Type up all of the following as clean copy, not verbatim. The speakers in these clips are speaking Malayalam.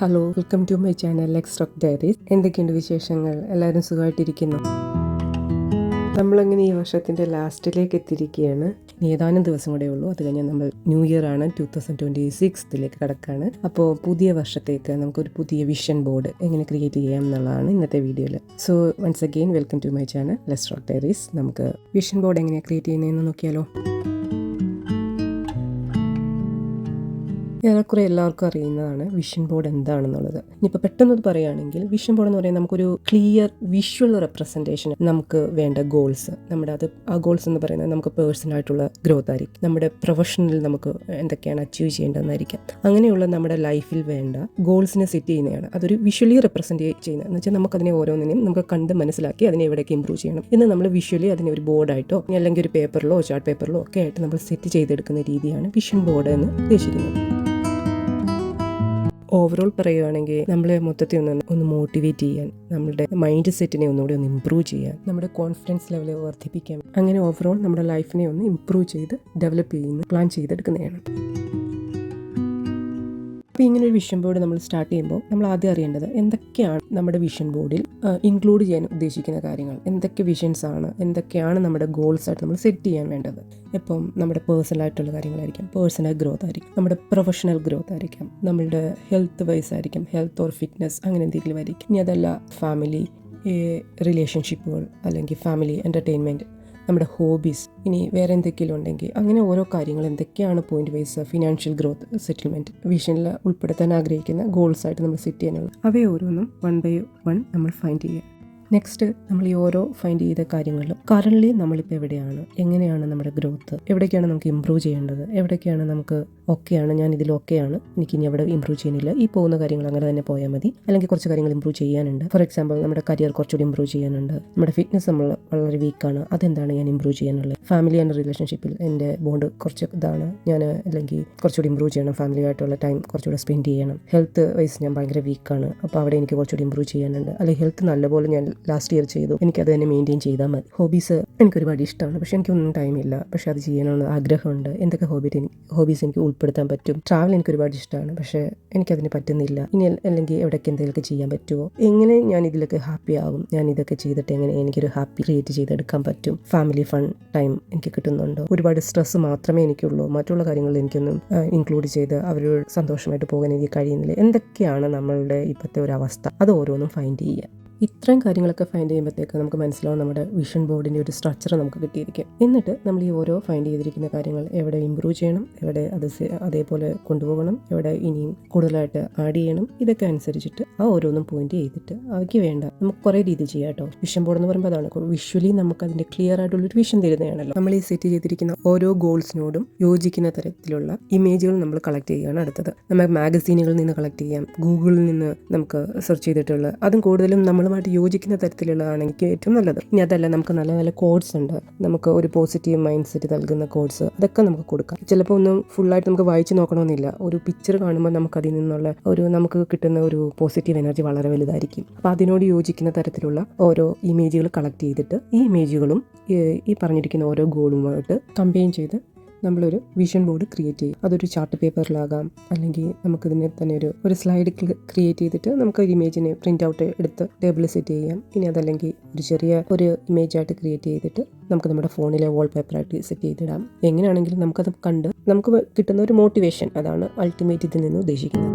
Hello, welcome to my channel let's talk diaries. എന്തൊക്കെയുണ്ട് വിശേഷങ്ങൾ? എല്ലാവരും സുഖമായിട്ടിരിക്കുന്നു. നമ്മളങ്ങനെ ഈ വർഷത്തിൻ്റെ ലാസ്റ്റിലേക്ക് എത്തിയിരിക്കുകയാണ്. ഇനി ഏതാനും ദിവസം കൂടെ ഉള്ളൂ. അത് കഴിഞ്ഞാൽ നമ്മൾ ന്യൂ ഇയർ ആണ്, 2026 കടക്കാണ്. അപ്പോൾ പുതിയ വർഷത്തേക്ക് നമുക്കൊരു പുതിയ വിഷൻ ബോർഡ് എങ്ങനെ ക്രിയേറ്റ് ചെയ്യാം എന്നുള്ളതാണ് ഇന്നത്തെ വീഡിയോയിൽ. So once again welcome to my channel let's talk diaries. നമുക്ക് വിഷൻ ബോർഡ് എങ്ങനെയാണ് ക്രിയേറ്റ് ചെയ്യുന്നതെന്ന് നോക്കിയാലോ. ഏറെക്കുറെ എല്ലാവർക്കും അറിയുന്നതാണ് വിഷൻ ബോർഡ് എന്താണെന്നുള്ളത്. ഇനിയിപ്പോൾ പെട്ടെന്ന് പറയുകയാണെങ്കിൽ വിഷൻ ബോർഡ് എന്ന് പറയുന്നത് നമുക്കൊരു ക്ലിയർ വിഷ്വൽ റെപ്രസെൻറ്റേഷൻ നമുക്ക് വേണ്ട ഗോൾസ്, ആ ഗോൾസ് എന്ന് പറയുന്നത് നമുക്ക് പേഴ്സണലായിട്ടുള്ള ഗ്രോത്ത് ആയിരിക്കും, നമ്മുടെ പ്രൊഫഷണൽ നമുക്ക് എന്തൊക്കെയാണ് അച്ചീവ് ചെയ്യേണ്ടതെന്നായിരിക്കാം. അങ്ങനെയുള്ള നമ്മുടെ ലൈഫിൽ വേണ്ട ഗോൾസിനെ സെറ്റ് ചെയ്യുന്നതാണ് അതൊരു വിഷ്വലി റെപ്രസെൻറ്റ് ചെയ്യുന്നത്. എന്ന് വെച്ചാൽ നമുക്കതിനെ ഓരോന്നിനെയും നമുക്ക് കണ്ട് മനസ്സിലാക്കി അതിനെ എവിടേക്ക് ഇമ്പ്രൂവ് ചെയ്യണം എന്ന് നമ്മൾ വിഷ്വലി അതിനെ ഒരു ബോർഡായിട്ടോ അല്ലെങ്കിൽ ഒരു പേപ്പറിലോ ചാർട്ട് പേപ്പറിലോ ഒക്കെ ആയിട്ട് നമ്മൾ സെറ്റ് ചെയ്തെടുക്കുന്ന രീതിയാണ് വിഷൻ ബോർഡ് എന്ന് ഉദ്ദേശിക്കുന്നത്. ഓവറോൾ പറയുകയാണെങ്കിൽ നമ്മളെ മൊത്തത്തിൽ ഒന്ന് മോട്ടിവേറ്റ് ചെയ്യാൻ, നമ്മുടെ മൈൻഡ് സെറ്റിനെ ഒന്നുകൂടി ഒന്ന് ഇമ്പ്രൂവ് ചെയ്യാൻ, നമ്മുടെ കോൺഫിഡൻസ് ലെവൽ വർദ്ധിപ്പിക്കാൻ, അങ്ങനെ ഓവറോൾ നമ്മുടെ ലൈഫിനെ ഒന്ന് ഇമ്പ്രൂവ് ചെയ്ത് ഡെവലപ്പ് ചെയ്യുന്ന പ്ലാൻ ചെയ്തെടുക്കുന്നതാണ്. അപ്പോൾ ഇങ്ങനെ ഒരു വിഷൻ ബോർഡ് നമ്മൾ സ്റ്റാർട്ട് ചെയ്യുമ്പോൾ നമ്മൾ ആദ്യം അറിയേണ്ടത് എന്തൊക്കെയാണ് നമ്മുടെ വിഷൻ ബോർഡിൽ ഇൻക്ലൂഡ് ചെയ്യാൻ ഉദ്ദേശിക്കുന്ന കാര്യങ്ങൾ, എന്തൊക്കെ വിഷൻസ് ആണ്, എന്തൊക്കെയാണ് നമ്മുടെ ഗോൾസ് ആയിട്ട് നമ്മൾ സെറ്റ് ചെയ്യാൻ വേണ്ടത്. ഇപ്പം നമ്മുടെ പേഴ്സണലായിട്ടുള്ള കാര്യങ്ങളായിരിക്കാം, പേഴ്സണൽ ഗ്രോത്ത് ആയിരിക്കും, നമ്മുടെ പ്രൊഫഷണൽ ഗ്രോത്ത് ആയിരിക്കാം, നമ്മളുടെ ഹെൽത്ത് വൈസ് ആയിരിക്കും, ഹെൽത്ത് ഓർ ഫിറ്റ്നസ് അങ്ങനെ എന്തെങ്കിലും ആയിരിക്കും. ഇനി അതല്ല ഫാമിലി റിലേഷൻഷിപ്പുകൾ അല്ലെങ്കിൽ ഫാമിലി എൻ്റർടൈൻമെൻറ്റ്, നമ്മുടെ ഹോബീസ്, ഇനി വേറെ എന്തെങ്കിലും ഉണ്ടെങ്കിൽ അങ്ങനെ ഓരോ കാര്യങ്ങൾ എന്തൊക്കെയാണ് point wise financial growth settlement വിഷനിൽ ഉൾപ്പെടുത്താൻ ആഗ്രഹിക്കുന്ന ഗോൾസായിട്ട് നമ്മൾ സെറ്റ് ചെയ്യാനുള്ളത്. അവയെ ഓരോന്നും 1 by 1 നമ്മൾ ഫൈൻഡ് ചെയ്യുക. നെക്സ്റ്റ് നമ്മൾ ഈ ഓരോ ഫൈൻഡ് ചെയ്ത കാര്യങ്ങളിലും കറൻറ്റ്ലി നമ്മളിപ്പോൾ എവിടെയാണ്, എങ്ങനെയാണ് നമ്മുടെ ഗ്രോത്ത്, എവിടേക്കാണ് നമുക്ക് ഇമ്പ്രൂവ് ചെയ്യേണ്ടത്, എവിടേക്കാണ് നമുക്ക് ഓക്കെയാണ്, ഞാൻ ഇതിൽ ഓക്കെയാണ്, എനിക്ക് ഇനി അവിടെ ഇമ്പ്രൂവ് ചെയ്യുന്നില്ല, ഈ പോകുന്ന കാര്യങ്ങൾ അങ്ങനെ തന്നെ പോയാൽ മതി, അല്ലെങ്കിൽ കുറച്ച് കാര്യങ്ങൾ ഇമ്പ്രൂവ് ചെയ്യാനുണ്ട്. ഫോർ എക്സാമ്പിൾ നമ്മുടെ കരിയർ കുറച്ചുകൂടി ഇമ്പ്രൂവ് ചെയ്യാനുണ്ട്, നമ്മുടെ ഫിറ്റ്നസ് നമ്മൾ വളരെ വീക്കാണ്, അതെന്താണ് ഞാൻ ഇമ്പ്രൂവ് ചെയ്യാനുള്ളത്, ഫാമിലി ആൻഡ് റിലേഷൻഷിപ്പിൽ എൻ്റെ ബോണ്ട് കുറച്ച് ഇതാണ്, ഞാൻ അല്ലെങ്കിൽ കുറച്ചുകൂടി ഇമ്പ്രൂവ് ചെയ്യണം, ഫാമിലി ആയിട്ടുള്ള ടൈം കുറച്ചുകൂടി സ്പെൻഡ് ചെയ്യണം, ഹെൽത്ത് വൈസ് ഞാൻ ഭയങ്കര വീക്കാണ്, അപ്പോൾ അവിടെ എനിക്ക് കുറച്ചുകൂടി ഇമ്പ്രൂവ് ചെയ്യാനുണ്ട്, അല്ലെങ്കിൽ ഹെൽത്ത് നല്ലപോലെ ഞാൻ ലാസ്റ്റ് ഇയർ ചെയ്തു, എനിക്കത് തന്നെ മെയിൻറ്റെയിൻ ചെയ്താൽ മതി. ഹോബീസ് എനിക്കൊരുപാട് ഇഷ്ടമാണ്, പക്ഷേ എനിക്കൊന്നും ടൈമില്ല, പക്ഷേ അത് ചെയ്യാനുള്ള ആഗ്രഹമുണ്ട്, എന്തൊക്കെ ഹോബീസ് എനിക്ക് ഉൾപ്പെടുത്താൻ പറ്റും. ട്രാവൽ എനിക്ക് ഒരുപാട് ഇഷ്ടമാണ്, പക്ഷേ എനിക്കതിന് പറ്റുന്നില്ല. ഇനി അല്ലെങ്കിൽ എവിടേക്ക് എന്തെങ്കിലുമൊക്കെ ചെയ്യാൻ പറ്റുമോ, എങ്ങനെ ഞാൻ ഇതിലൊക്കെ ഹാപ്പി ആകും, ഞാൻ ഇതൊക്കെ ചെയ്തിട്ട് എങ്ങനെ എനിക്കൊരു ഹാപ്പി ക്രിയേറ്റ് ചെയ്തെടുക്കാൻ പറ്റും, ഫാമിലി ഫൺ ടൈം എനിക്ക് കിട്ടുന്നുണ്ടോ, ഒരുപാട് സ്ട്രെസ് മാത്രമേ എനിക്കുള്ളൂ, മറ്റുള്ള കാര്യങ്ങളിൽ എനിക്കൊന്നും ഇൻക്ലൂഡ് ചെയ്ത് അവരോട് സന്തോഷമായിട്ട് പോകാൻ എനിക്ക് കഴിയുന്നില്ല, എന്തൊക്കെയാണ് നമ്മളുടെ ഇപ്പോഴത്തെ ഒരു അവസ്ഥ, അത് ഓരോന്നും ഫൈൻഡ് ചെയ്യുക. ഇത്രയും കാര്യങ്ങളൊക്കെ ഫൈൻഡ് ചെയ്യുമ്പോഴത്തേക്ക് നമുക്ക് മനസ്സിലാവും നമ്മുടെ വിഷൻ ബോർഡിൻ്റെ ഒരു സ്ട്രക്ചർ നമുക്ക് കിട്ടിയിരിക്കും. എന്നിട്ട് നമ്മൾ ഈ ഓരോ ഫൈൻഡ് ചെയ്തിരിക്കുന്ന കാര്യങ്ങൾ എവിടെ ഇമ്പ്രൂവ് ചെയ്യണം, എവിടെ അത് അതേപോലെ കൊണ്ടുപോകണം, എവിടെ ഇനിയും കൂടുതലായിട്ട് ആഡ് ചെയ്യണം, ഇതൊക്കെ അനുസരിച്ചിട്ട് ആ ഓരോന്നും പോയിന്റ് ചെയ്തിട്ട് അവയ്ക്ക് വേണ്ട നമുക്ക് കുറേ രീതി ചെയ്യാം കേട്ടോ. വിഷൻ ബോർഡ് എന്ന് പറയുമ്പോൾ അതാണ് വിഷ്വലി നമുക്ക് അതിൻ്റെ ക്ലിയർ ആയിട്ടുള്ളൊരു വിഷൻ തരുന്നതാണല്ലോ. നമ്മൾ ഈ സെറ്റ് ചെയ്തിരിക്കുന്ന ഓരോ ഗോൾസിനോടും യോജിക്കുന്ന തരത്തിലുള്ള ഇമേജുകൾ നമ്മൾ കളക്ട് ചെയ്യുകയാണ് അടുത്തത്. നമുക്ക് മാഗസീനുകളിൽ നിന്ന് കളക്ട് ചെയ്യാം, ഗൂഗിളിൽ നിന്ന് നമുക്ക് സെർച്ച് ചെയ്തിട്ടുള്ള, അതും കൂടുതലും നമ്മളുമായിട്ട് യോജിക്കുന്ന തരത്തിലുള്ളതാണെങ്കിൽ ഏറ്റവും നല്ലത്. ഇനി അതല്ല, നമുക്ക് നല്ല നല്ല കോഡ്സ് ഉണ്ട്, നമുക്ക് ഒരു പോസിറ്റീവ് മൈൻഡ് സെറ്റ് നൽകുന്ന കോഡ്സ്, അതൊക്കെ നമുക്ക് കൊടുക്കാം. ചിലപ്പോൾ ഒന്നും ഫുള്ളായിട്ട് നമുക്ക് വായിച്ച് നോക്കണമെന്നില്ല, ഒരു പിക്ചർ കാണുമ്പോൾ നമുക്ക് അതിൽ നിന്നുള്ള നമുക്ക് കിട്ടുന്ന ഒരു പോസിറ്റീവ് എനർജി വളരെ വലുതായിരിക്കും. അപ്പോൾ അതിനോട് യോജിക്കുന്ന തരത്തിലുള്ള ഓരോ ഇമേജുകൾ കളക്ട് ചെയ്തിട്ട് ഈ ഇമേജുകളും ഈ പറഞ്ഞിരിക്കുന്ന ഓരോ ഗോളുമായിട്ട് കമ്പൈൻ ചെയ്ത് നമ്മളൊരു വിഷൻ ബോർഡ് ക്രിയേറ്റ് ചെയ്യും. അതൊരു ചാർട്ട് പേപ്പറിലാകാം, അല്ലെങ്കിൽ നമുക്കിതിനെ തന്നെ ഒരു സ്ലൈഡ് ക്രിയേറ്റ് ചെയ്തിട്ട് നമുക്ക് ഒരു ഇമേജിനെ പ്രിൻ്റ് ഔട്ട് എടുത്ത് ടേബിളിൽ സെറ്റ് ചെയ്യാം. ഇനി അതല്ലെങ്കിൽ ഒരു ചെറിയ ഒരു ഇമേജായിട്ട് ക്രിയേറ്റ് ചെയ്തിട്ട് നമുക്ക് നമ്മുടെ ഫോണിലെ വാൾ പേപ്പറായിട്ട് സെറ്റ് ചെയ്തിടാം. എങ്ങനെയാണെങ്കിലും നമുക്കത് കണ്ട് നമുക്ക് കിട്ടുന്ന ഒരു മോട്ടിവേഷൻ, അതാണ് അൾട്ടിമേറ്റ് ഇതിൽ നിന്ന് ഉദ്ദേശിക്കുന്നത്.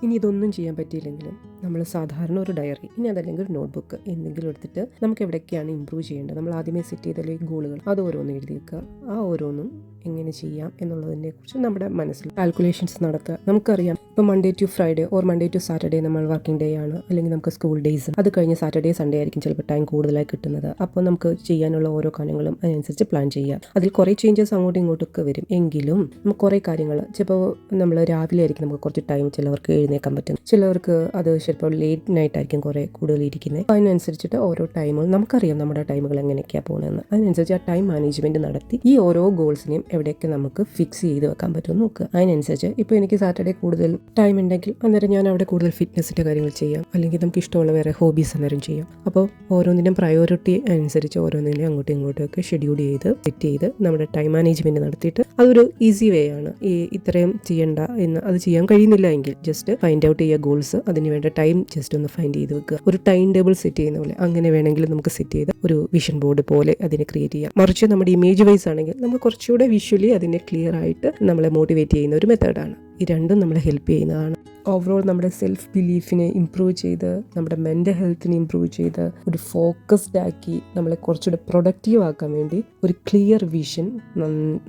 ഇനി ഇതൊന്നും ചെയ്യാൻ പറ്റിയില്ലെങ്കിലും നമ്മൾ സാധാരണ ഒരു ഡയറി, ഇനി അതല്ലെങ്കിൽ ഒരു നോട്ട്ബുക്ക് എന്തെങ്കിലും എടുത്തിട്ട് നമുക്ക് എവിടേക്കാണ് ഇമ്പ്രൂവ് ചെയ്യേണ്ടത്, നമ്മൾ ആദ്യമേ സെറ്റ് ചെയ്തല്ലോ ഈ ഗോളുകൾ, അത് ഓരോന്നും എഴുതി വെക്കുക. ആ ഓരോന്നും എങ്ങനെ ചെയ്യാം എന്നുള്ളതിനെ കുറിച്ച് നമ്മുടെ മനസ്സിൽ കാൽക്കുലേഷൻസ് നടത്തുക. നമുക്കറിയാം ഇപ്പോൾ Monday to Friday or Monday to Saturday നമ്മൾ വർക്കിംഗ് ഡേ ആണ്, അല്ലെങ്കിൽ നമുക്ക് സ്കൂൾ ഡേയ്സ്, അത് കഴിഞ്ഞ് സാറ്റർഡേ സൺഡേ ആയിരിക്കും ചിലപ്പോൾ ടൈം കൂടുതലായി കിട്ടുന്നത്. അപ്പോൾ നമുക്ക് ചെയ്യാനുള്ള ഓരോ കാര്യങ്ങളും അതിനനുസരിച്ച് പ്ലാൻ ചെയ്യാം. അതിൽ കുറേ ചേഞ്ചസ് അങ്ങോട്ടും ഇങ്ങോട്ടൊക്കെ വരും, എങ്കിലും നമുക്ക് കുറേ കാര്യങ്ങൾ ചിലപ്പോൾ നമ്മൾ രാവിലെ ആയിരിക്കും നമുക്ക് കുറച്ച് ടൈം ചിലവർക്ക് എഴുന്നേക്കാൻ പറ്റും, ചിലവർക്ക് അത് ചിലപ്പോൾ ലേറ്റ് നൈറ്റ് ആയിരിക്കും കുറേ കൂടുതൽ ഇരിക്കുന്നത്. അതിനനുസരിച്ചിട്ട് ഓരോ ടൈമുകൾ നമുക്കറിയാം നമ്മുടെ ടൈമുകൾ എങ്ങനെയൊക്കെയാണ് പോകുന്നതെന്ന്, അതിനനുസരിച്ച് ആ ടൈം മാനേജ്മെൻറ്റ് നടത്തി ഈ ഓരോ ഗോൾസിനെയും എവിടെയൊക്കെ നമുക്ക് ഫിക്സ് ചെയ്ത് വെക്കാൻ പറ്റുമെന്ന് നോക്കുക. അതിനനുസരിച്ച് ഇപ്പോൾ എനിക്ക് സാറ്റർഡേ കൂടുതൽ ടൈം ഉണ്ടെങ്കിൽ അന്നേരം ഞാൻ അവിടെ കൂടുതൽ ഫിറ്റ്നസിൻ്റെ കാര്യങ്ങൾ ചെയ്യാം, അല്ലെങ്കിൽ നമുക്ക് ഇഷ്ടമുള്ള വേറെ ഹോബീസ് അന്നേരം ചെയ്യാം. അപ്പോൾ ഓരോന്നിനും പ്രയോറിറ്റി അനുസരിച്ച് ഓരോന്നിനും അങ്ങോട്ടും ഇങ്ങോട്ടും ഒക്കെ ഷെഡ്യൂൾ ചെയ്ത് സെറ്റ് ചെയ്ത് നമ്മുടെ ടൈം മാനേജ്മെൻറ്റ് നടത്തിയിട്ട് അതൊരു ഈസി വേ ആണ്. ഈ ഇത്രയും ചെയ്യണ്ട എന്ന് അത് ചെയ്യാൻ കഴിയുന്നില്ല എങ്കിൽ ജസ്റ്റ് ഫൈൻഡ് ഔട്ട് ചെയ്യുക ഗോൾസ്, അതിന് വേണ്ട ടൈം ജസ്റ്റ് ഒന്ന് ഫൈൻഡ് ചെയ്ത് വെക്കുക. ഒരു ടൈം ടേബിൾ സെറ്റ് ചെയ്യുന്ന പോലെ അങ്ങനെ വേണമെങ്കിൽ നമുക്ക് സെറ്റ് ചെയ്ത് ഒരു വിഷൻ ബോർഡ് പോലെ അതിനെ ക്രിയേറ്റ് ചെയ്യാം. മറിച്ച് നമ്മുടെ ഇമേജ് വൈസ് ആണെങ്കിൽ നമുക്ക് കുറച്ചുകൂടെ വിഷ്വലി അതിനെ ക്ലിയർ ആയിട്ട് നമ്മളെ മോട്ടിവേറ്റ് ചെയ്യുന്ന ഒരു മെത്തേഡാണ്. ഈ രണ്ടും നമ്മളെ ഹെൽപ്പ് ചെയ്യുന്നതാണ്. ഓവറോൾ നമ്മുടെ സെൽഫ് ബിലീഫിനെ ഇംപ്രൂവ് ചെയ്ത് നമ്മുടെ മെൻ്റൽ ഹെൽത്തിനെ ഇംപ്രൂവ് ചെയ്ത് ഒരു ഫോക്കസ്ഡ് ആക്കി നമ്മളെ കുറച്ചുകൂടെ പ്രൊഡക്റ്റീവ് ആക്കാൻ വേണ്ടി ഒരു ക്ലിയർ വിഷൻ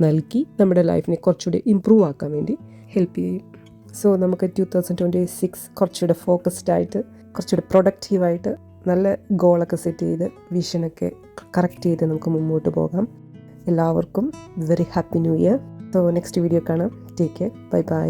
നൽകി നമ്മുടെ ലൈഫിനെ കുറച്ചുകൂടി ഇംപ്രൂവ് ആക്കാൻ വേണ്ടി ഹെൽപ്പ് ചെയ്യും. സോ നമുക്ക് 2026 കുറച്ചുകൂടെ ഫോക്കസ്ഡ് ആയിട്ട് കുറച്ചുകൂടെ പ്രൊഡക്റ്റീവായിട്ട് നല്ല ഗോളൊക്കെ സെറ്റ് ചെയ്ത് വിഷനൊക്കെ കറക്റ്റ് ചെയ്ത് നമുക്ക് മുമ്പോട്ട് പോകാം. എല്ലാവർക്കും very happy new year. So next video കാണാം. Take care. Bye by.